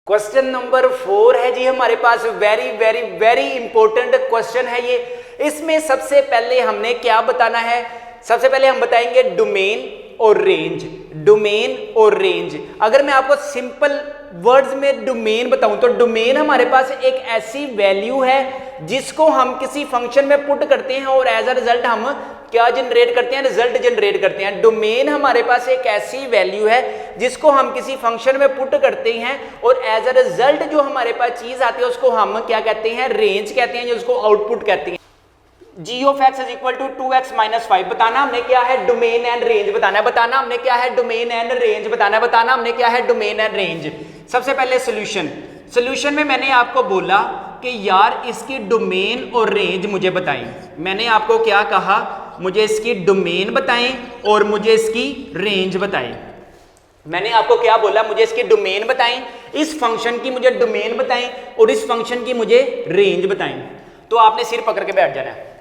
Question number 4 है जी हमारे पास। Very very very important question है ये। इसमें सबसे पहले हमने क्या बताना है? सबसे पहले हम बताएंगे डोमेन और रेंज। डोमेन और रेंज, अगर मैं आपको सिंपल वर्ड्स में डोमेन बताऊं तो डोमेन हमारे पास एक ऐसी वैल्यू है जिसको हम किसी फंक्शन में पुट करते हैं और एज अ रिजल्ट हम क्या जनरेट करते हैं? रिजल्ट जनरेट करते हैं। डोमेन हमारे पास एक ऐसी वैल्यू है जिसको हम किसी फंक्शन में पुट करते हैं और एज अ रिजल्ट जो हमारे पास चीज आती है उसको हम क्या कहते हैं? रेंज कहते हैं, जिसको आउटपुट कहते हैं। g of x is equal to 2x minus 5 बताना हमने क्या है? डोमेन एंड रेंज बताना है। बताना हमने क्या है? डोमेन एंड रेंज बताना है। बताना हमने क्या है? Domain and range. सबसे पहले सोल्यूशन में मैंने आपको बोला कि यार इसकी डोमेन और रेंज मुझे बताएं। मैंने आपको क्या कहा? मुझे इसकी डोमेन बताएं और मुझे इसकी रेंज बताएं। मैंने आपको क्या बोला? मुझे इसकी डोमेन बताएं, इस फंक्शन की मुझे डोमेन बताएं और इस फंक्शन की मुझे रेंज बताएं। तो आपने सिर पकड़ के बैठ जाना है।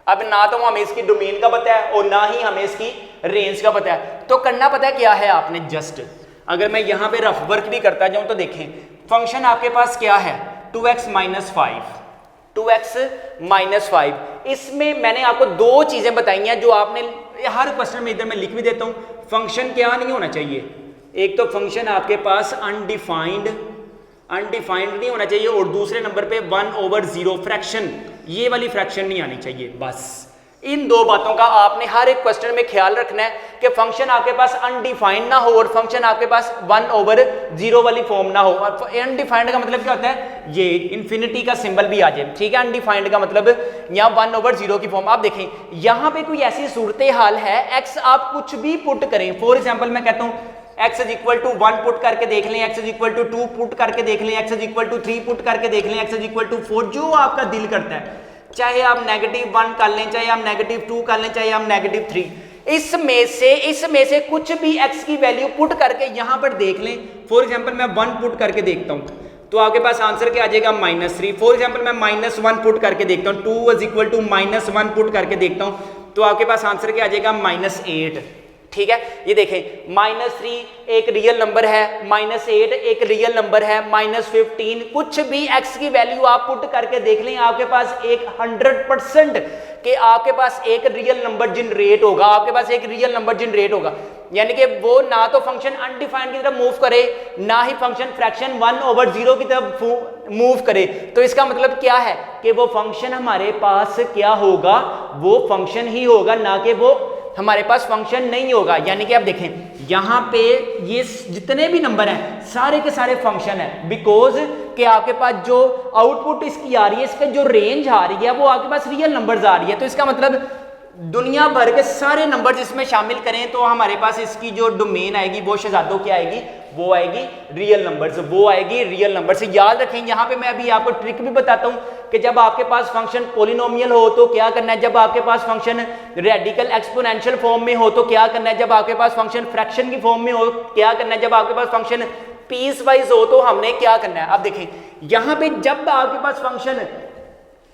अब ना तो हमें इसकी डोमेन का पता है और ना ही हमें इसकी रेंज का पता है, तो करना पता है क्या है आपने? जस्ट अगर मैं यहां पे रफ वर्क भी करता जाऊं तो देखें, फंक्शन आपके पास क्या है? 2x minus 5। 2x माइनस 5, इसमें मैंने आपको दो चीजें बताई हैं जो आपने हर क्वेश्चन में, इधर मैं लिख भी देता हूं। फंक्शन क्या नहीं होना चाहिए? एक तो फंक्शन आपके पास अनडिफाइंड नहीं होना चाहिए और दूसरे नंबर पे 1/0 फ्रैक्शन, ये वाली फ्रैक्शन नहीं आनी चाहिए। बस इन दो बातों का आपने हर एक क्वेश्चन में ख्याल रखना है कि फंक्शन आपके पास अनडिफाइंड ना हो और फंक्शन आपके पास 1/0 वाली फॉर्म ना हो। अनडिफाइंड का मतलब क्या होता है? ये इन्फिनिटी का सिंबल भी आ जाए, ठीक है। अनडिफाइंड का मतलब यहाँ 1/0 की फॉर्म। आप देखें यहाँ पे कोई ऐसी सूरत हाल है, एक्स आप कुछ भी पुट करें। फॉर एग्जाम्पल मैं कहता हूँ x is equal to 1 put करके देख लें, x is equal to 2 put करके देख लें, x is equal to 3 put करके देख लें, x इज इक्वल टू 4, जो आपका दिल करता है। चाहे आप -1 कर लें, चाहे आप -2 कर लें, चाहे आप -3, इसमें से कुछ भी x की वैल्यू पुट करके यहां पर देख लें। फॉर एग्जांपल मैं 1 पुट करके देखता हूं तो आपके पास आंसर क्या आ जाएगा? -3। फॉर एग्जांपल मैं -1 पुट करके देखता हूं, 2 इज इक्वल टू -1 पुट करके देखता हूं तो आपके पास आंसर क्या आ जाएगा? -8। ठीक है, ये देखें -3 एक रियल नंबर है, -8 एक रियल नंबर है, -15, कुछ भी x की वैल्यू आप पुट करके देख लें, आपके पास एक 100% कि आपके पास एक रियल नंबर जनरेट होगा। आपके पास एक रियल नंबर जनरेट होगा, यानी कि वो ना तो फंक्शन अनडिफाइंड की तरफ मूव करे, ना ही फंक्शन फ्रैक्शन 1/0 की तरफ मूव करे। तो इसका मतलब क्या है कि वो फंक्शन हमारे पास क्या होगा? वो फंक्शन ही होगा, ना कि वो हमारे पास फंक्शन नहीं होगा। यानी कि आप देखें यहां पे ये जितने भी नंबर हैं सारे के सारे फंक्शन है, बिकॉज कि आपके पास जो आउटपुट इसकी आ रही है, इसका जो रेंज आ रही है वो आपके पास रियल नंबर्स आ रही है। तो इसका मतलब दुनिया भर के सारे नंबर जिसमें शामिल करें तो हमारे पास इसकी जो डोमेन आएगी वो शहजादों की आएगी, वो आएगी रियल नंबर्स, वो आएगी रियल नंबर्स। याद रखें, यहाँ पे मैं अभी आपको ट्रिक भी बताता हूँ कि जब आपके पास फंक्शन पॉलिनोमियल हो तो क्या करना है, जब आपके पास फंक्शन रेडिकल एक्सपोनेंशियल फॉर्म में हो तो क्या करना है, जब आपके पास फंक्शन फ्रैक्शन की फॉर्म में हो क्या करना है, जब आपके पास फंक्शन पीस वाइज हो तो हमने क्या करना है। अब देखें यहाँ पे जब आपके पास फंक्शन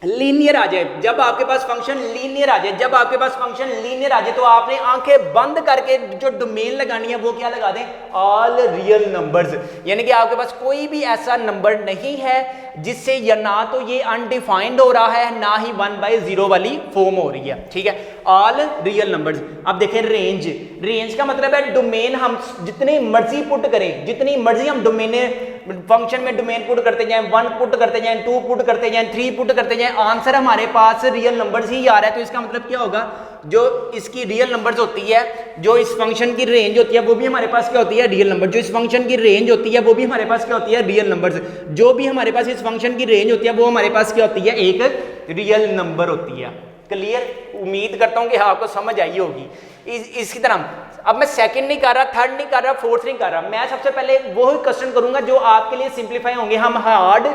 लीनियर आ जाए, जब आपके पास फंक्शन लीनियर आ जाए, जब आपके पास फंक्शन लीनियर आ जाए तो आपने आंखें बंद करके जो डोमेन लगानी है वो क्या लगा दें? All real numbers. यानी कि आपके पास कोई भी ऐसा नंबर नहीं है जिससे या ना तो ये अनडिफाइंड हो रहा है, ना ही 1/0 वाली फॉर्म हो रही है। ठीक है, ऑल रियल नंबर्स। अब देखें रेंज का मतलब है डोमेन हम जितनी मर्जी पुट करें, जितनी मर्जी हम डोमेन फंक्शन में डोमेन पुट करते जाएं, 1 पुट करते जाएं, 2 पुट करते जाएं, 3 पुट करते जाएं, आंसर हमारे पास रियल नंबर्स ही आ रहा है। तो इसका मतलब क्या होगा? जो इसकी रियल नंबर्स होती है, जो इस फंक्शन की रेंज होती है वो भी हमारे पास क्या होती है? Real number. जो इस फंक्शन की रेंज होती है वो भी हमारे पास क्या होती है? Real numbers. जो भी हमारे पास इस फंक्शन की रेंज होती है वो हमारे पास क्या होती है? एक रियल नंबर होती है। क्लियर? उम्मीद करता हूं कि आपको समझ आई होगी। इसकी तरह अब मैं सेकंड नहीं कर रहा, थर्ड नहीं कर रहा, फोर्थ नहीं कर रहा, मैं सबसे पहले वो ही क्वेश्चन करूंगा जो आपके लिए सिंप्लीफाई होंगे। हम हार्ड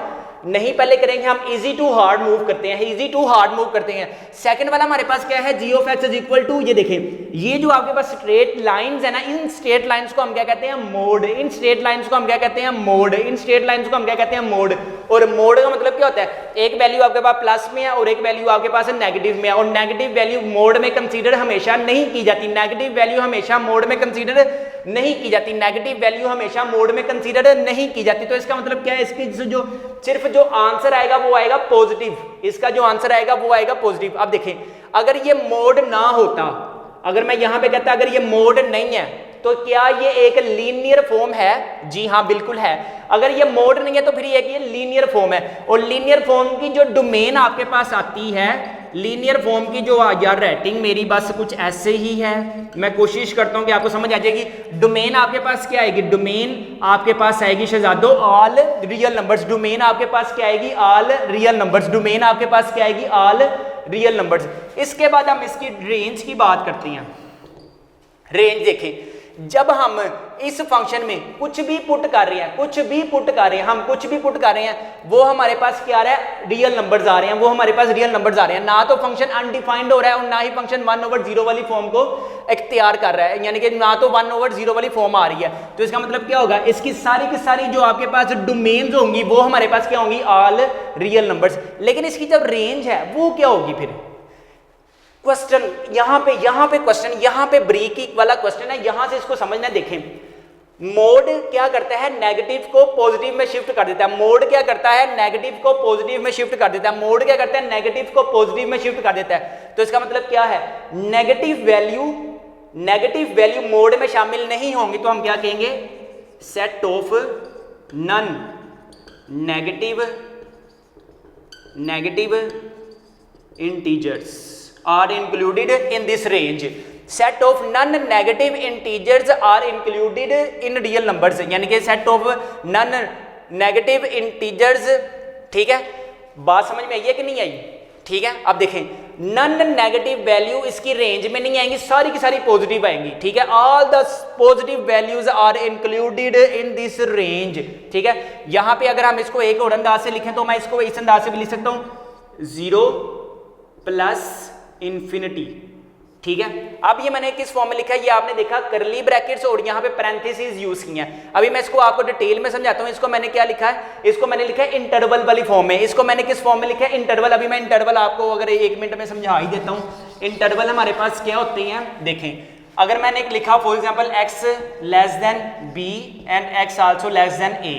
नहीं पहले करेंगे हम इजी टू हार्ड मूव करते हैं, इजी टू हार्ड मूव करते हैं। सेकंड वाला हमारे पास क्या है, G of X is equal to, ये देखें ये जो आपके पास स्ट्रेट लाइंस है ना, इन स्ट्रेट लाइंस को हम क्या कहते हैं, मोड। इन स्ट्रेट लाइंस को हम क्या कहते हैं, मोड। इन स्ट्रेट लाइंस को हम क्या कहते हैं, मोड। और मोड का मतलब क्या होता है, एक वैल्यू आपके पास प्लस में है और एक वैल्यू आपके पास नेगेटिव में है, और नेगेटिव वैल्यू मोड में कंसीडर हमेशा नहीं की जाती। नेगेटिव वैल्यू हमेशा मोड में कंसीडर नहीं की जाती। नेगेटिव वैल्यू हमेशा मोड में कंसीडर नहीं की जाती। तो इसका मतलब क्या है, इसकी जो सिर्फ जो आंसर आएगा वो आएगा पॉजिटिव। इसका जो आंसर आएगा वो आएगा पॉजिटिव। अब देखें अगर ये मोड ना होता, अगर मैं यहां पे कहता अगर ये मोड नहीं है तो क्या ये एक लीनियर फॉर्म है? जी हाँ बिल्कुल है। अगर ये मोड नहीं है तो फिर ये लीनियर फॉर्म है। और लीनियर फॉर्म की जो डोमेन आपके पास आती है, लीनियर फॉर्म की जो यार राइटिंग मेरी बस कुछ ऐसे ही है, मैं कोशिश करता हूं कि आपको समझ आ जाएगी। डोमेन आपके पास क्या आएगी, डोमेन आपके पास आएगी शहजादों ऑल रियल नंबर्स। डोमेन आपके पास क्या आएगी, ऑल रियल नंबर्स। डोमेन आपके पास क्या आएगी, ऑल रियल नंबर्स। इसके बाद हम इसकी रेंज की बात करते हैं। रेंज देखें, जब हम इस फंक्शन में कुछ भी पुट कर रहे हैं, कुछ भी पुट कर रहे हैं, हम कुछ भी पुट कर रहे हैं, वो हमारे पास क्या आ रहा है, रियल नंबर्स आ रहे हैं, वो हमारे पास रियल नंबर्स आ रहे हैं। ना तो फंक्शन अनडिफाइंड हो रहा है और ना ही फंक्शन 1/0 वाली फॉर्म को इख्तियार कर रहा है, यानी कि ना तो 1/0 वाली फॉर्म आ रही है। तो इसका मतलब क्या होगा, इसकी सारी की सारी जो आपके पास डोमेन्स होंगी वो हमारे पास क्या होंगी, ऑल रियल नंबर्स। लेकिन इसकी जब रेंज है वो क्या होगी, फिर क्वेश्चन यहां पे क्वेश्चन यहां पे ब्रेक वाला क्वेश्चन है, यहां से इसको समझना। देखें मोड क्या करता है, नेगेटिव को पॉजिटिव में शिफ्ट कर देता है। मोड क्या करता है, नेगेटिव को पॉजिटिव में शिफ्ट कर देता है। मोड क्या करता है, नेगेटिव को पॉजिटिव में शिफ्ट कर देता है। तो इसका मतलब क्या है, नेगेटिव वैल्यू मोड में शामिल नहीं होंगी तो हम क्या कहेंगे, set of non negative integers are included in this range. Set of non-negative integers are included in real numbers, यानी कि set of non-negative integers। ठीक है, बात समझ में आई है कि नहीं आई? ठीक है, अब देखें नन नेगेटिव वैल्यू इसकी रेंज में नहीं आएंगी, सारी की सारी पॉजिटिव आएंगी। ठीक है, all the positive values are included in this range. ठीक है, यहां पे अगर हम इसको एक और अंदाज से लिखें तो मैं इसको इस अंदाज से भी लिख सकता हूं, 0 प्लस इंफिनिटी। ठीक है, अब ये मैंने किस फॉर्म में लिखा है, ये आपने देखा करली ब्रैकेट्स और यहाँ पे पैरेंथेसिस यूज की हैं। अभी मैं इसको आपको डिटेल में समझाता हूँ। इसको मैंने क्या लिखा है, इसको मैंने लिखा है इंटरवल वाली फॉर्म में। इसको मैंने किस फॉर्म में लिखा है, इंटरवल। अभी मैं इंटरवल आपको अगर 1 मिनट में समझा ही देता हूँ। इंटरवल हमारे पास क्या होते हैं, देखें अगर मैंने एक लिखा for example x less then b and x also less than a,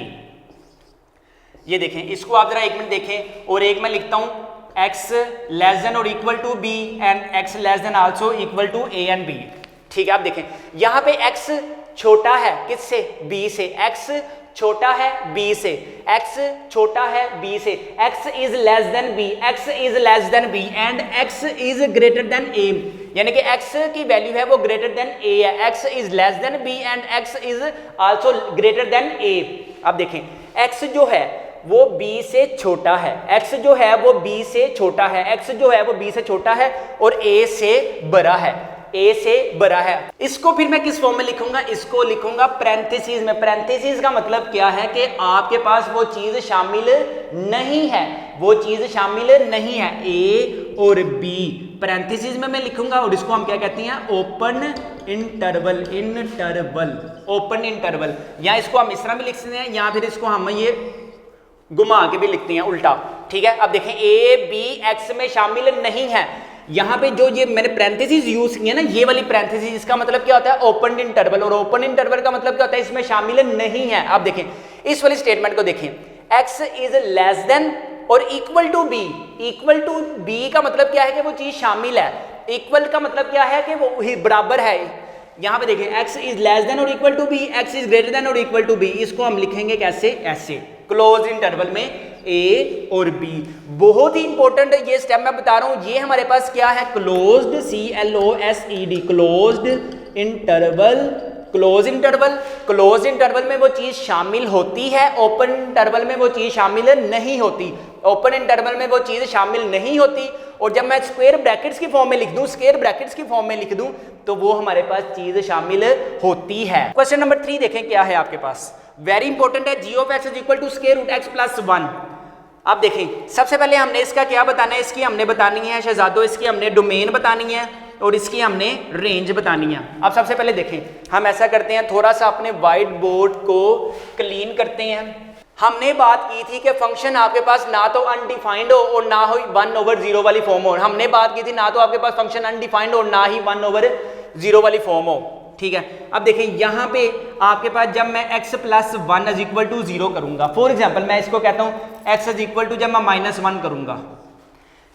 ये देखें इसको आप जरा 1 मिनट देखें। और एक मैं लिखता हूँ x लेस देन और equal to b and x less than also equal to a and b। ठीक है, आप देखें यहाँ पे x छोटा है किससे, b से। x छोटा है b से, x छोटा है b से। x is less then b, x is less then b and x is greater then a, यानी कि x की वैल्यू है वो ग्रेटर देन a है। x is less then b and x is also greater than a। अब देखें x जो है वो b से छोटा है, x जो है वो b से छोटा है, x जो है वो b से छोटा है और a से बड़ा है, a से बड़ा है। इसको फिर मैं किस फॉर्म में लिखूंगा, इसको लिखूंगा पैरेंथेसिस में। पैरेंथेसिस का मतलब क्या है कि आपके पास वो चीज शामिल नहीं है, वो चीज शामिल नहीं है, a और b पैरेंथेसिस में मैं लिखूंगा। और इसको हम क्या कहते हैं, ओपन इंटरवल। ओपन इंटरवल, या इसको हम इस तरह भी लिख सकते हैं या फिर इसको हम ये घुमा के भी लिखते हैं उल्टा। ठीक है, अब देखें a b x में शामिल नहीं है। यहाँ पे जो ये मैंने पैरेंथेसिस यूज की है ना, ये वाली पैरेंथेसिस, इसका मतलब क्या होता है, ओपन इंटरवल। और ओपन इंटरवल का मतलब क्या होता है, इसमें शामिल नहीं है। आप देखें इस वाली स्टेटमेंट को देखें, x इज लेस देन और equal to b। Equal to b का मतलब क्या है कि वो चीज शामिल है। इक्वल का मतलब क्या है कि वो बराबर है। यहाँ पे देखें x इज लेस देन और equal to b, x is greater than और इक्वल टू b। इसको हम लिखेंगे कैसे, ऐसे क्लोज इंटरवल में a और b। बहुत ही इंपॉर्टेंट ये स्टेप मैं बता रहा हूं। ये हमारे पास क्या है, closed, CLOSED, closed interval. Close interval, close interval में वो चीज शामिल होती है, ओपन इंटरवल में वो चीज शामिल नहीं होती। ओपन इंटरवल में वो चीज शामिल नहीं होती। और जब मैं स्क्वायर ब्रैकेट्स की फॉर्म में लिख दूं, स्क्वायर ब्रैकेट्स की फॉर्म में लिख दूं, तो वो हमारे पास चीज शामिल होती है। क्वेश्चन नंबर 3 देखें क्या है आपके पास, वेरी इंपॉर्टेंट है। g of x is equal to square root x plus 1। अब देखें सबसे पहले हमने इसका क्या बताना है, इसकी हमने बतानी है शहजादों, इसकी हमने डोमेन बतानी है और इसकी हमने रेंज बतानी है। अब सबसे पहले देखें हम ऐसा करते हैं, थोड़ा सा अपने वाइट बोर्ड को क्लीन करते हैं। हमने बात की थी कि फंक्शन आपके पास ना तो अनडिफाइंड हो और ना हो 1/0 वाली फॉर्म हो। हमने बात की थी ना तो आपके पास फंक्शन अनडिफाइंड और ना ही 1/0 वाली फॉर्म हो, ठीक है। अब देखिए यहाँ पे आपके पास जब मैं x + 1 = 0 करूंगा, फॉर एग्जाम्पल मैं इसको कहता हूँ x = जब मैं -1 करूंगा,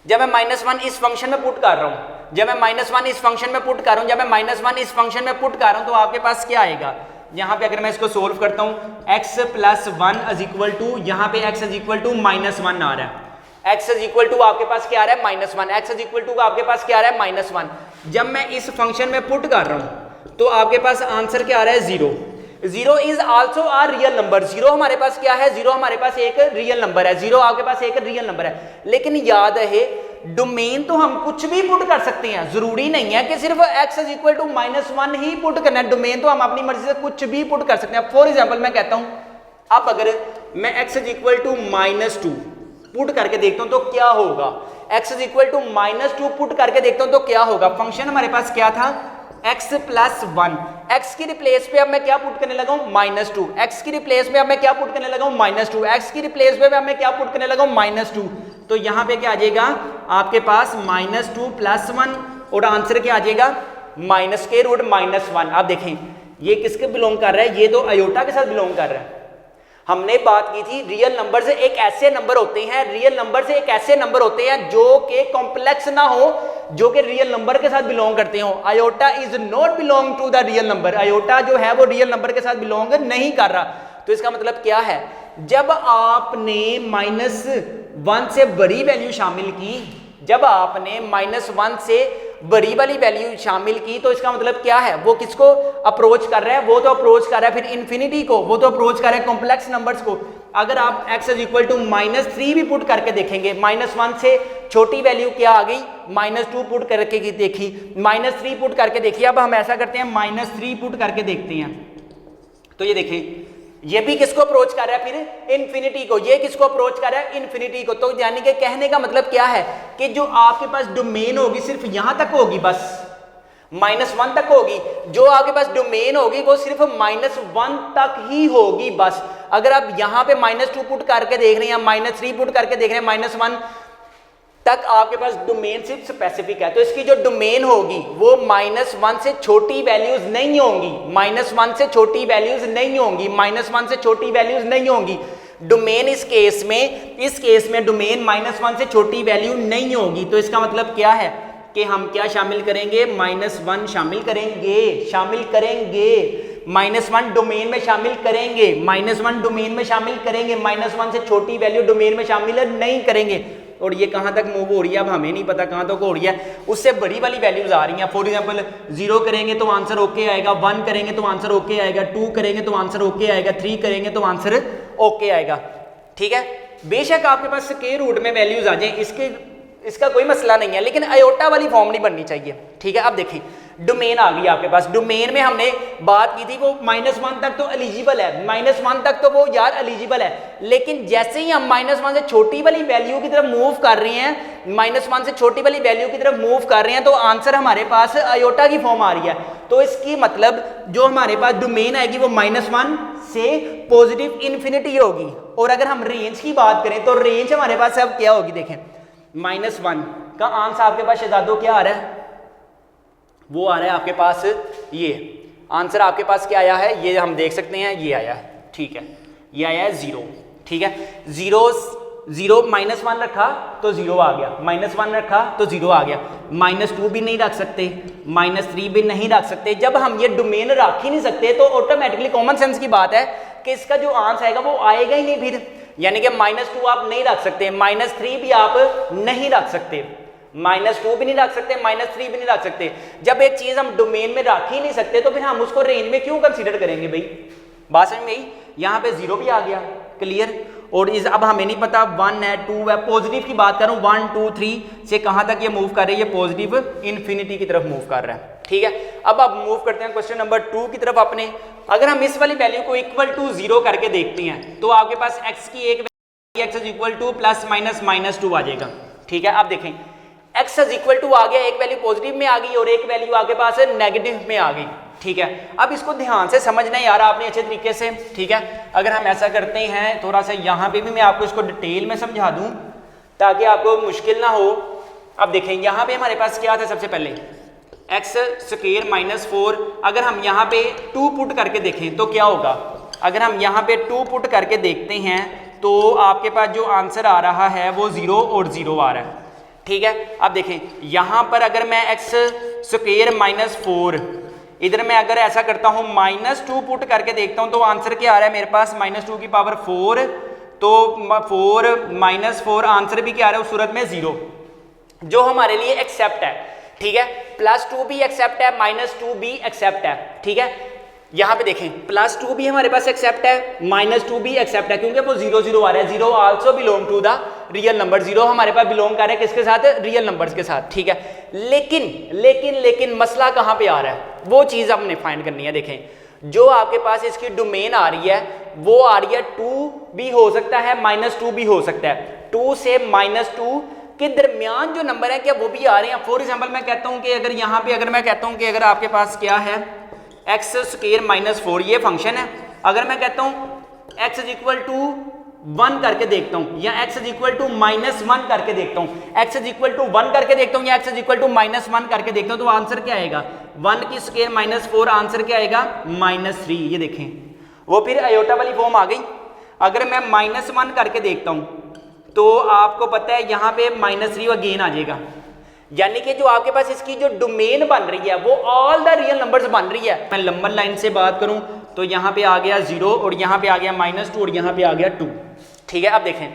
जब मैं -1 इस फंक्शन में पुट कर रहा हूँ, जब मैं -1 इस फंक्शन में पुट कर रहा हूँ, जब मैं -1 इस फंक्शन में पुट कर रहा हूँ, तो आपके पास क्या आएगा यहाँ पे, अगर मैं इसको सोल्व करता हूँ x + 1 = यहाँ पे x = -1 आ रहा है, x = आपके पास क्या आ रहा है -1, x = आपके पास क्या आ रहा है -1। जब मैं इस फंक्शन में पुट कर रहा हूँ तो आपके पास आंसर क्या आ रहा है 0। 0 is also a real number, 0 हमारे पास क्या है, 0 हमारे पास एक रियल नंबर है, 0 आपके पास एक रियल नंबर है। लेकिन याद है डोमेन तो हम कुछ भी पुट कर सकते हैं, जरूरी नहीं है कि सिर्फ x = -1 ही पुट करना है, डोमेन तो हम अपनी मर्जी से कुछ भी पुट कर सकते हैं। फॉर एग्जाम्पल मैं कहता हूं अब अगर मैं x = -2 पुट करके देखता हूं तो क्या होगा, x = -2 पुट करके देखता हूं तो क्या होगा। फंक्शन हमारे पास क्या था x + 1, x की रिप्लेस पे अब मैं क्या पुट करने लगा हूं -2, x की रिप्लेस में अब मैं क्या पुट करने लगा हूं -2, x की रिप्लेस में अब मैं क्या पुट करने लगा हूं -2, तो यहां पे क्या आ जाएगा आपके पास -2 + 1 और आंसर क्या आ जाएगा -1। आप देखें ये किसके बिलोंग कर रहा है, ये तो आयोटा के साथ बिलोंग कर रहा है। हमने बात की थी रियल नंबर से एक ऐसे नंबर होते हैं, रियल नंबर से एक ऐसे नंबर होते हैं जो कि कॉम्प्लेक्स ना हो, जो कि रियल नंबर के साथ बिलोंग करते हो। Iota is not belong to the real number, iota जो है वो रियल नंबर के साथ बिलोंग नहीं कर रहा। तो इसका मतलब क्या है, जब आपने -1 से बड़ी वैल्यू शामिल की, जब आपने -1 से बड़ी वाली वैल्यू शामिल की, तो इसका मतलब क्या है, वो किसको अप्रोच कर रहा है, वो तो अप्रोच कर रहा है फिर इन्फिनिटी को, वो तो अप्रोच कर रहा है कॉम्प्लेक्स नंबर्स को। अगर आप x = -3 भी पुट करके देखेंगे, -1 से छोटी वैल्यू क्या आ गई -2 पुट करके देखी, -3 पुट करके देखिए। अब हम ऐसा करते हैं -3 पुट करके देखते हैं, तो ये देखिए ये भी किसको अप्रोच कर रहा है फिर इन्फिनिटी को, ये किसको अप्रोच कर रहा है इन्फिनिटी को। तो यानी कि कहने का मतलब क्या है कि जो आपके पास डोमेन होगी सिर्फ यहां तक होगी, बस -1 तक होगी, जो आपके पास डोमेन होगी वो सिर्फ -1 तक ही होगी बस। अगर आप यहां पे -2 पुट करके देख रहे हैं, -3 पुट करके देख रहे हैं, -1 तक आपके पास डोमेन सिर्फ स्पेसिफिक है, तो इसकी जो डोमेन होगी वो -1 से छोटी वैल्यूज नहीं होंगी, -1 से छोटी वैल्यूज नहीं होंगी, -1 से छोटी वैल्यूज नहीं होंगी। डोमेन इस केस में डोमेन -1 से छोटी वैल्यू नहीं होगी। तो इसका मतलब क्या है कि हम क्या शामिल करेंगे, -1 शामिल करेंगे, -1 डोमेन में शामिल करेंगे, -1 डोमेन में शामिल करेंगे, -1 से छोटी वैल्यू डोमेन में शामिल नहीं करेंगे। और ये कहाँ तक मूव हो रही है अब हमें नहीं पता कहाँ तक हो रही है, उससे बड़ी वाली वैल्यूज आ रही हैं। फॉर एग्जांपल 0 करेंगे तो आंसर ओके आएगा, 1 करेंगे तो आंसर ओके आएगा, 2 करेंगे तो आंसर ओके आएगा, 3 करेंगे तो आंसर ओके आएगा, ठीक है। बेशक आपके पास स्क्वायर रूट में वैल्यूज आ जाए, इसका कोई मसला नहीं है, लेकिन आयोटा वाली फॉर्म नहीं बननी चाहिए, ठीक है। अब देखिए डोमेन आ गई आपके पास, डोमेन में हमने बात की थी वो -1 तक तो एलिजिबल है, -1 तक तो वो यार एलिजिबल है, लेकिन जैसे ही हम -1 से छोटी वाली वैल्यू की तरफ मूव कर रहे हैं, -1 से छोटी वाली वैल्यू की तरफ मूव कर रहे हैं, तो आंसर हमारे पास आयोटा की फॉर्म आ रही है। तो इसकी मतलब जो हमारे पास डोमेन आएगी वो -1 से पॉजिटिव इन्फिनिटी होगी। और अगर हम रेंज की बात करें तो रेंज हमारे पास अब क्या होगी, देखें -1 का आंसर आपके पास शहजादों क्या आ रहा है, वो आ रहा है आपके पास, ये आंसर आपके पास क्या आया है, ये हम देख सकते हैं, ये आया है, ठीक है, ये आया है 0, ठीक है। 0 -1 रखा तो 0 आ गया, -1 रखा तो 0 आ गया, -2 भी नहीं रख सकते, -3 भी नहीं रख सकते। जब हम ये डोमेन रख ही नहीं सकते तो ऑटोमेटिकली कॉमन सेंस की बात है कि इसका जो आंसर आएगा वो आएगा ही नहीं फिर, यानी कि -2 आप नहीं रख सकते, -3 भी आप नहीं रख सकते, -2 भी नहीं रख सकते, -3 भी नहीं रख सकते। जब एक चीज हम डोमेन में रख ही नहीं सकते तो फिर हम उसको रेंज में क्यों कंसीडर करेंगे भाई, बात समझ में आई। यहाँ पे 0 भी आ गया, क्लियर। और इस अब हमें नहीं पता 1 है 2 है, पॉजिटिव की बात करूं 1 2 3 से कहां तक ये मूव कर रही है, पॉजिटिव इन्फिनिटी की तरफ मूव कर रहा है, ठीक है। अब मूव करते हैं क्वेश्चन नंबर 2 की तरफ अपने। अगर हम इस वाली वैल्यू को =0 करके देखते हैं तो आपके पास x की एक x is equal two plus minus minus 2 आ जाएगा। ठीक है, अब देखें x इज इक्वल टू आ गया, एक वैल्यू पॉजिटिव में आ गई और एक वैल्यू आपके पास नेगेटिव में आ गई। ठीक है, अब इसको ध्यान से समझना यार आपने अच्छे तरीके से। ठीक है, अगर हम ऐसा करते हैं थोड़ा सा यहाँ पे भी मैं आपको इसको डिटेल में समझा दूं ताकि आपको मुश्किल ना हो। अब देखें यहाँ पे हमारे पास क्या था, सबसे पहले एक्स स्क्वायर माइनस 4, अगर हम यहाँ पे 2 पुट करके देखें तो क्या होगा। अगर हम यहाँ पे 2 पुट करके देखते हैं तो आपके पास जो आंसर आ रहा है वो 0 और 0 आ रहा है। ठीक है, अब देखें यहाँ पर अगर मैं एक्स स्क्वायर माइनस 4, इधर मैं अगर ऐसा करता हूँ -2 पुट करके देखता हूँ तो आंसर क्या आ रहा है मेरे पास -2 की पावर 4, तो 4 -4 आंसर भी क्या आ रहा है उस सूरत में 0, जो हमारे लिए एक्सेप्ट है। ठीक है, +2 भी एक्सेप्ट है, -2 भी एक्सेप्ट है। ठीक है, यहाँ पे देखें +2 भी हमारे पास एक्सेप्ट है, -2 भी एक्सेप्ट है, क्योंकि वो 0 0 आ रहा है। 0 also belong to the real number, 0 हमारे पास बिलोंग कर रहा है किसके साथ, रियल नंबर्स के साथ। ठीक है, लेकिन मसला कहाँ पे आ रहा है, वो चीज़ हमने फाइंड करनी है। देखें जो आपके पास इसकी डोमेन आ रही है वो आ रही है 2 भी हो सकता है, -2 भी हो सकता है। 2 से -2 के दरमियान जो नंबर है क्या वो भी आ रहे हैं। फॉर एग्जाम्पल मैं कहता हूँ कि अगर यहाँ पे अगर मैं कहता हूँ कि अगर आपके पास क्या है एक्स स्क्वायर माइनस 4 ये फंक्शन है, अगर मैं कहता हूँ एक्स इज इक्वल टू 1 करके देखता हूँ या एक्स इज इक्वल टू -1 करके देखता हूँ, एक्स इज इक्वल टू 1 करके देखता हूँ या एक्स इज इक्वल टू -1 करके देखता हूँ, तो आंसर क्या आएगा 1 की स्क्वायर -4, आंसर क्या आएगा -3। ये देखें वो फिर अयोटा वाली फॉर्म आ गई। अगर मैं -1 करके देखता हूँ तो आपको पता है यहाँ पे -3 अगेन आ जाएगा, यानी कि जो आपके पास इसकी जो डोमेन बन रही है वो ऑल द रियल नंबर्स बन रही है। मैं लंबन लाइन से बात करूं तो यहाँ पे आ गया 0 और यहाँ पे आ गया -2 और यहाँ पे आ गया 2। ठीक है, अब देखें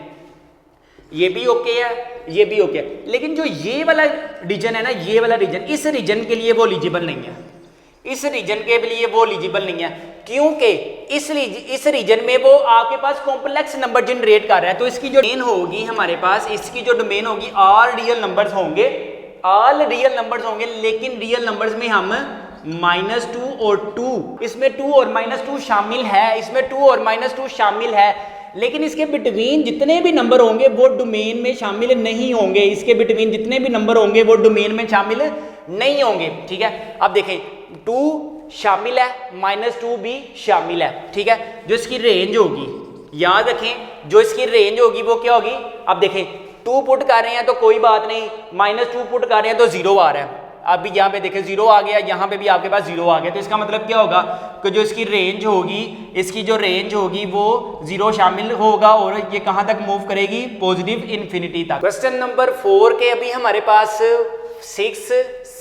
ये भी ओके है, ये भी ओके है, लेकिन जो ये वाला रीजन है ना, ये वाला रीजन, इस रीजन के लिए वो एलिजिबल नहीं है, इस रीजन के लिए वो एलिजिबल नहीं है, क्योंकि इस रीजन में वो आपके पास कॉम्प्लेक्स नंबर जनरेट कर रहा है। तो इसकी जो डोमेन होगी हमारे पास, इसकी जो डोमेन होगी ऑल रियल नंबर्स होंगे, ऑल रियल नंबर्स होंगे, लेकिन रियल नंबर्स में हम -2 और 2, इसमें 2 और -2 शामिल है, इसमें 2 और -2 शामिल है, लेकिन इसके बिटवीन जितने भी नंबर होंगे वो डोमेन में शामिल नहीं होंगे, इसके बिटवीन जितने भी नंबर होंगे वो डोमेन में शामिल नहीं होंगे। ठीक है, अब देखें 2 शामिल है, -2 भी शामिल है। ठीक है, जो इसकी रेंज होगी, याद रखें जो इसकी रेंज होगी वो क्या होगी। अब देखें 2 पुट कर रहे हैं तो कोई बात नहीं, -2 पुट कर रहे हैं तो 0 आ रहा है। अभी यहाँ पे देखें 0 आ गया, यहाँ पे भी आपके पास 0 आ गया, तो इसका मतलब क्या होगा कि जो इसकी रेंज होगी, इसकी जो रेंज होगी वो 0 शामिल होगा और ये कहाँ तक मूव करेगी, पॉजिटिव इन्फिनिटी तक। क्वेश्चन नंबर 4 के अभी हमारे पास 6,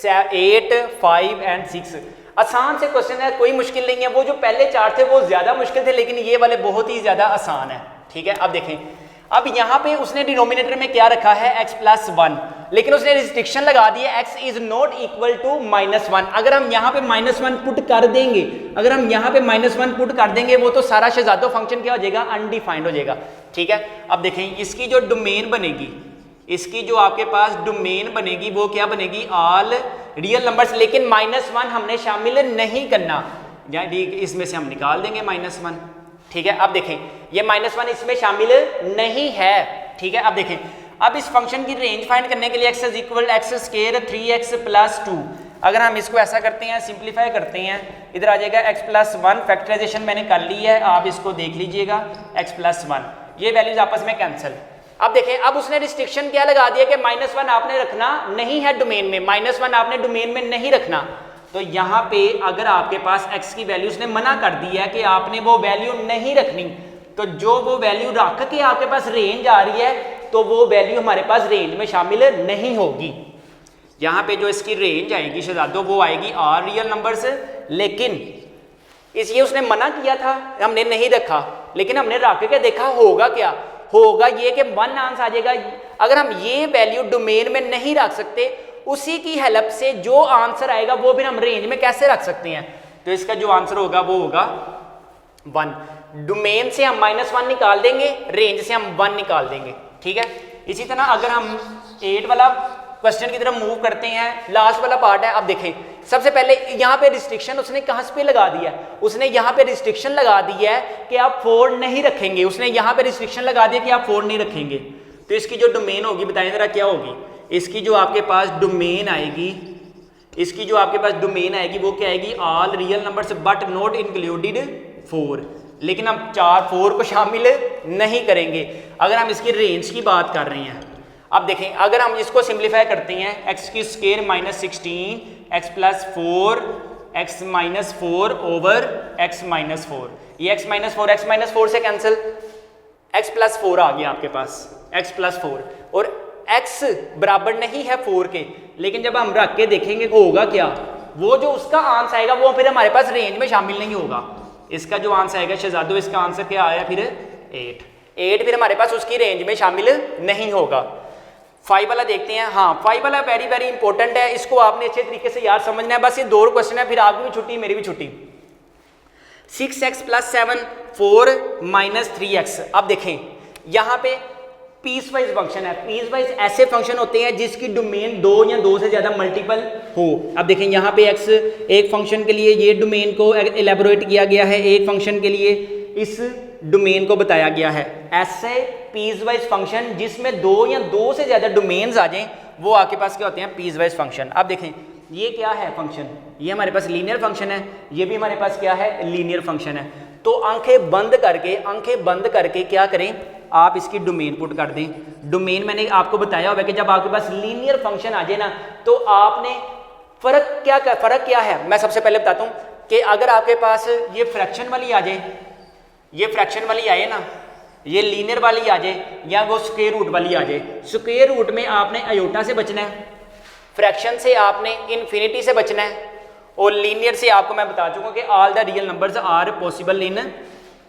8, 5 एंड 6 आसान से क्वेश्चन है, कोई मुश्किल नहीं है। वो जो पहले 4 थे वो ज्यादा मुश्किल थे, लेकिन ये वाले बहुत ही ज्यादा आसान है। ठीक है, अब देखें, अब यहाँ पे उसने डिनोमिनेटर में क्या रखा है x+1, लेकिन उसने रिस्ट्रिक्शन लगा दी है x is not equal to -1। अगर हम यहाँ पे -1 पुट कर देंगे, अगर हम यहाँ पे -1 पुट कर देंगे वो तो सारा शहजादो फंक्शन क्या हो जाएगा, अनडिफाइंड हो जाएगा। ठीक है, अब देखें इसकी जो डोमेन बनेगी, इसकी जो आपके पास डोमेन बनेगी वो क्या बनेगी, ऑल रियल नंबर्स, लेकिन -1 हमने शामिल नहीं करना, यानी इसमें से हम निकाल देंगे -1। ठीक है, अब देखें ये -1 इसमें शामिल नहीं है। ठीक है, अब देखें अब इस फंक्शन की रेंज फाइंड करने के लिए x is equal x square 3x + 2, अगर हम इसको ऐसा करते हैं, सिंप्लीफाई करते हैं, इधर आ जाएगा x+1, फैक्टराइजेशन मैंने कर ली है, आप इसको देख लीजिएगा x+1, ये वैल्यूज आपस में कैंसिल। अब देखें अब उसने रिस्ट्रिक्शन क्या लगा दिया कि -1 आपने रखना नहीं है डोमेन में, -1 आपने डोमेन में नहीं रखना। तो यहाँ पे अगर आपके पास x की वैल्यू उसने मना कर दी है कि आपने वो वैल्यू नहीं रखनी, तो जो वो वैल्यू रख के आपके पास रेंज आ रही है तो वो वैल्यू हमारे पास रेंज में शामिल नहीं होगी। यहाँ पे जो इसकी रेंज आएगी शहजादों वो आएगी ऑल रियल नंबर से, लेकिन इसलिए उसने मना किया था, हमने नहीं रखा, लेकिन हमने रख के देखा होगा क्या होगा, ये कि 1 आंसर आ जाएगा। अगर हम ये वैल्यू डोमेन में नहीं रख सकते, उसी की हेल्प से जो आंसर आएगा वो भी हम रेंज में कैसे रख सकते हैं, तो इसका जो आंसर होगा वो होगा 1। डोमेन से हम -1 निकाल देंगे, रेंज से हम 1 निकाल देंगे। ठीक है, इसी तरह अगर हम 8 वाला क्वेश्चन की तरफ मूव करते हैं। लास्ट वाला पार्ट है। अब देखें, सबसे पहले यहाँ पे रिस्ट्रिक्शन उसने कहाँ पे लगा दिया है, उसने यहाँ पे रिस्ट्रिक्शन लगा दी है कि आप 4 नहीं रखेंगे। उसने यहाँ पे रिस्ट्रिक्शन लगा दिया कि आप 4 नहीं रखेंगे। तो इसकी जो डोमेन होगी बताएं जरा क्या होगी। इसकी जो आपके पास डोमेन आएगी, इसकी जो आपके पास डोमेन आएगी वो क्या आएगी, all real numbers but not included 4। लेकिन हम 4 को शामिल नहीं करेंगे अगर हम इसकी रेंज की बात कर रहे हैं। अब देखें, अगर हम इसको सिंप्लीफाई करते हैं, एक्स की square minus 16 x plus 4 x minus 4 over x minus 4, ये एक्स माइनस 4 से कैंसिल, एक्स प्लस 4 आ गया आपके पास, एक्स प्लस 4 और x बराबर नहीं है 4 के। लेकिन जब हम रख के देखेंगे होगा क्या, वो जो उसका आंसर आएगा वो फिर हमारे पास रेंज में शामिल नहीं होगा। इसका जो आंसर आएगा शहजादो, इसका आंसर क्या आया फिर 8 फिर हमारे पास उसकी रेंज में शामिल नहीं होगा। 5 वाला देखते हैं। हाँ, 5 वाला वेरी वेरी इंपॉर्टेंट है, इसको आपने अच्छे तरीके से याद समझना है। बस ये 2 क्वेश्चन है, फिर आपकी भी छुट्टी मेरी भी छुट्टी। 6x plus 7 4 minus 3x। अब देखें यहाँ पे पीस वाइज फंक्शन है। पीस वाइज ऐसे फंक्शन होते हैं जिसकी डोमेन 2 या 2 से ज़्यादा मल्टीपल हो। अब देखें यहाँ पे x एक फंक्शन के लिए ये डोमेन को एलेबोरेट किया गया है, एक फंक्शन के लिए इस डोमेन को बताया गया है। ऐसे पीस वाइज फंक्शन जिसमें 2 या 2 से ज़्यादा डोमेन्स आ जाएं वो आपके पास क्या होते हैं, पीस वाइज फंक्शन। अब देखें ये क्या है फंक्शन, ये हमारे पास लीनियर फंक्शन है, ये भी हमारे पास क्या है, लीनियर फंक्शन है। तो आंखें बंद करके क्या करें, आप इसकी डोमेन पुट कर दें। डोमेन मैंने आपको बताया होगा कि जब आपके पास लीनियर फंक्शन आ जाए ना तो आपने फ़र्क क्या है, मैं सबसे पहले बताता हूँ कि अगर आपके पास ये फ्रैक्शन वाली आ जाए, ये फ्रैक्शन वाली आए ना, ये लीनियर वाली आ जाए या वो स्क्वायर रूट वाली आ जाए। स्क्वायर रूट में आपने आयोटा से बचना है, फ्रैक्शन से आपने इन्फिनिटी से बचना है और लीनियर से आपको मैं बता चुका कि all the real numbers are possible in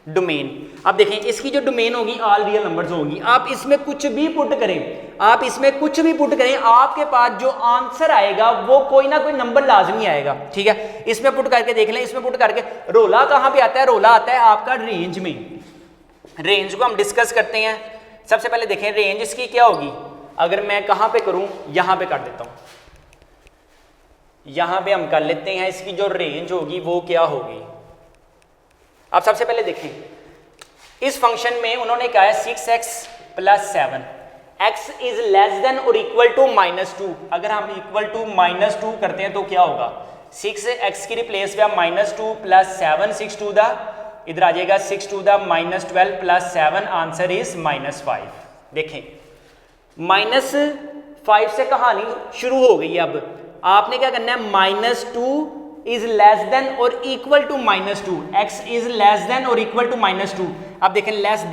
domain. अब देखें इसकी जो डोमेन होगी ऑल रियल नंबर्स होगी। आप इसमें कुछ भी पुट करें, आपके पास जो आंसर आएगा वो कोई ना कोई नंबर लाजमी आएगा। ठीक है, इसमें पुट करके देख लें। इसमें पुट करके रोला कहाँ पे आता है, रोला आता है आपका रेंज में। रेंज को हम डिस्कस करते हैं। सबसे पहले देखें रेंज इसकी क्या होगी। अगर मैं कहाँ पे करूँ, यहाँ पे कर देता हूँ, यहाँ पे हम कर लेते हैं। इसकी जो रेंज होगी वो क्या होगी। अब सबसे पहले देखें इस फंक्शन में उन्होंने कहा है 6x plus 7 x is less than और इक्वल टू -2। अगर हम इक्वल टू -2 करते हैं तो क्या होगा, 6x की रिप्लेस पे हम -2 प्लस 7 6 टू द इधर आ जाएगा 6 to the -12 plus 7 answer is -5। देखें -5 से कहानी शुरू हो गई। अब आपने क्या करना है, -2 इज लेस देन और equal to -2, x is less than और इक्वल टू -2। अब देखें लेस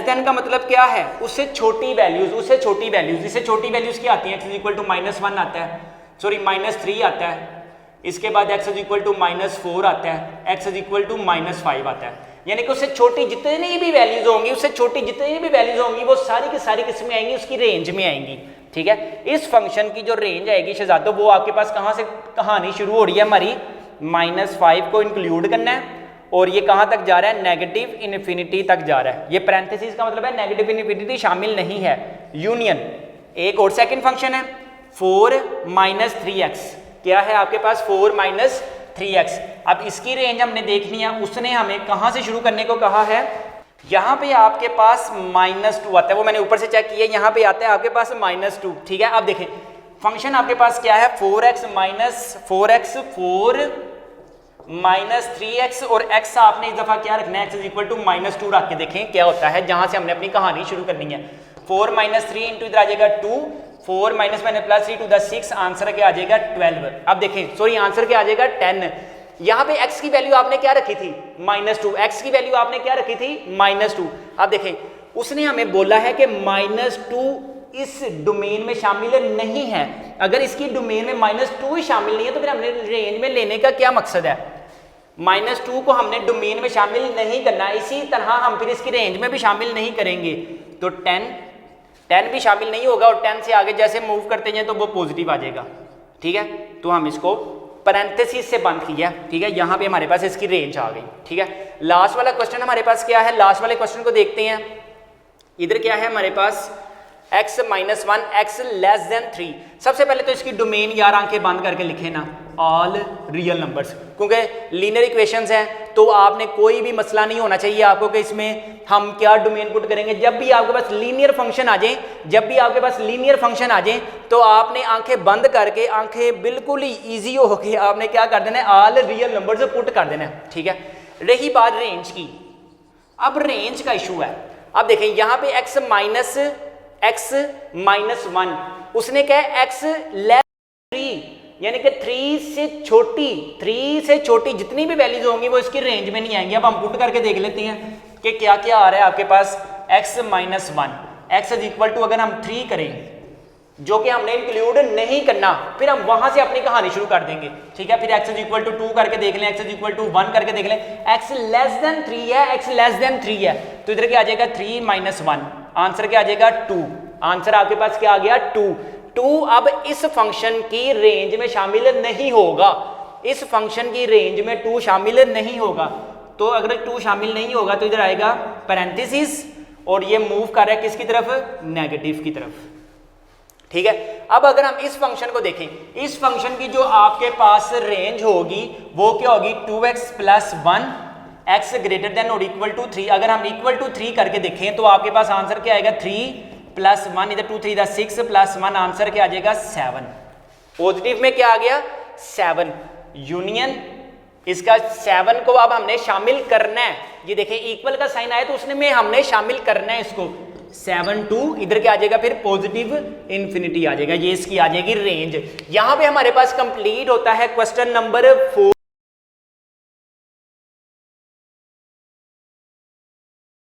देन का मतलब क्या है, उससे छोटी वैल्यूज, इससे छोटी वैल्यूज क्या आती हैं, x इज इक्वल टू -1 आता है, सॉरी -3 आता है, इसके बाद x इज इक्वल टू -4 आता है, x इज इक्वल टू -5 आता है। यानी कि उससे छोटी जितनी भी वैल्यूज होंगी वो सारी की सारी किस में आएंगी, उसकी रेंज में आएंगी। ठीक है, इस फंक्शन की जो रेंज आएगी शहजादों वो आपके पास कहाँ से कहानी शुरू हो रही है हमारी, -5 को इंक्लूड करना है और ये कहाँ तक जा रहा है, नेगेटिव इन्फिनिटी तक जा रहा है। ये पैरेंथेसिस का मतलब है नेगेटिव इन्फिनिटी शामिल नहीं है, यूनियन। एक और सेकंड फंक्शन है 4 - 3x, क्या है आपके पास 4 - 3x। अब इसकी रेंज हमने देखनी है, उसने हमें कहाँ से शुरू करने को कहा है, यहाँ पे आपके पास -2 आता है, वो मैंने ऊपर से चेक किया, यहाँ पे आता है आपके पास -2। ठीक है, अब देखें फंक्शन आपके पास क्या है, 4x - 4 -3x और x आपने इस दफा क्या रखना है, x इज इक्वल टू -2 रख के देखें क्या होता है, जहां से हमने अपनी कहानी शुरू करनी है। 4 - 3 इंटू इधर आ जाएगा 2, 4 - -3 टू द 6 आंसर क्या आ जाएगा 12। अब देखें सॉरी आंसर क्या आ जाएगा 10। यहाँ पे x की वैल्यू आपने क्या रखी थी, -2, x की वैल्यू आपने क्या रखी थी, -2। अब देखें उसने हमें बोला है कि -2 इस डोमेन में शामिल नहीं है। अगर इसकी डोमेन में -2 ही शामिल नहीं है तो फिर हमने रेंज में लेने का क्या मकसद है, -2 को हमने डोमेन में शामिल नहीं करना। इसी तरह हम फिर इसकी रेंज में भी शामिल नहीं करेंगे तो 10 भी शामिल नहीं होगा और 10 से आगे जैसे मूव करते हैं तो वो पॉजिटिव आ जाएगा। ठीक है, तो हम इसको पैरेंथेसिस से बंद किया। ठीक है, यहाँ पे हमारे पास इसकी रेंज आ गई। ठीक है, लास्ट वाला क्वेश्चन हमारे पास क्या है, लास्ट वाले क्वेश्चन को देखते हैं। इधर क्या है हमारे पास, x minus 1 x less then 3। सबसे पहले तो इसकी डोमेन यार आंखें बंद करके लिखे ना, ऑल रियल नंबर्स, क्योंकि लीनियर इक्वेशंस हैं तो आपने कोई भी मसला नहीं होना चाहिए आपको कि इसमें हम क्या डोमेन पुट करेंगे। जब भी आपके पास लीनियर फंक्शन आ जाए, जब भी आपके पास लीनियर फंक्शन आ जाए तो आपने आंखें बंद करके, आंखें बिल्कुल ही ईजी हो के आपने क्या कर देना है, ऑल रियल नंबर्स पुट कर देना है, ठीक है। रही बात रेंज की, अब रेंज का इशू है। अब देखें यहाँ पे x माइनस 1, उसने क्या है x लेस 3, यानी कि 3 से छोटी जितनी भी वैल्यूज होंगी वो इसकी रेंज में नहीं आएंगी। अब हम पुट करके देख लेते हैं कि क्या क्या आ रहा है आपके पास। x minus 1 x is equal to, अगर हम 3 करें जो कि हमने इंक्लूड नहीं करना, फिर हम वहां से अपनी कहानी शुरू कर देंगे, ठीक है। फिर x इज इक्वल टू 2 करके देख लें, x इज इक्वल टू 1 करके देख लें, x लेस देन 3 है, x लेस देन 3 है तो इधर क्या आ जाएगा 3 माइनस 1, आंसर क्या आ जाएगा 2। आंसर आपके पास क्या आ गया 2 अब इस फंक्शन की रेंज में शामिल नहीं होगा, इस फंक्शन की रेंज में 2 शामिल नहीं होगा। तो अगर 2 शामिल नहीं होगा तो इधर आएगा पैरेंथेसिस और ये मूव कर रहा है किसकी तरफ, नेगेटिव की तरफ, ठीक है। अब अगर हम इस फंक्शन को देखें, इस फंक्शन की जो आपके पास रेंज होगी वो क्या होगी 2x plus 1 x greater than और इक्वल टू 3। अगर हम इक्वल टू 3 करके देखें तो आपके पास आंसर क्या आएगा 3 प्लस 1, इधर 2 3 6 प्लस 1, आंसर क्या आ जाएगा 7। पॉजिटिव में क्या आ गया 7, यूनियन इसका 7 को अब हमने शामिल करना है। ये देखें इक्वल का साइन आया तो उसने में हमने शामिल करना है इसको, 7 2, इधर क्या आ जाएगा फिर पॉजिटिव इंफिनिटी आ जाएगा, ये इसकी आ जाएगी रेंज। यहां पे हमारे पास कंप्लीट होता है क्वेश्चन नंबर 4।